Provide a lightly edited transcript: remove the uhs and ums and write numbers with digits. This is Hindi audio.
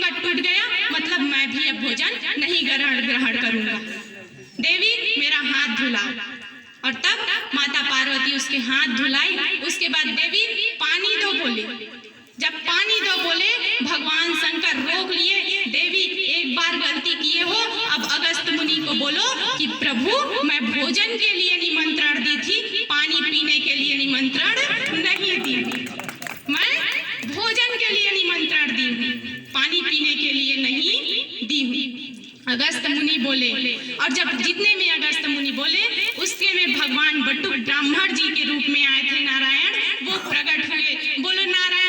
घूंघट टूट गया, मतलब मैं भी अब भोजन नहीं ग्रहण करूंगा। देवी मेरा हाथ धुलाओ। और तब माता पार्वती उसके हाथ धुलाई। उसके बाद देवी पानी दो बोले। जब पानी दो बोले, भगवान शंकर रोक लिए। देवी एक बार गलती किए हो, अब अगस्त मुनि को बोलो कि प्रभु मैं भोजन के लिए निमंत्रण दी थी, पानी पीने के लिए निमंत्रण नहीं दी। मैं भोजन के लिए निमंत्रण दी हूँ, पानी पीने के लिए नहीं दी हूँ। अगस्त मुनि बोले। और जब जितने में अगस्त मुनि बोले, उसके में भगवान बटुक ब्राह्मण जी के रूप में आए थे नारायण, वो प्रकट हुए। बोलो नारायण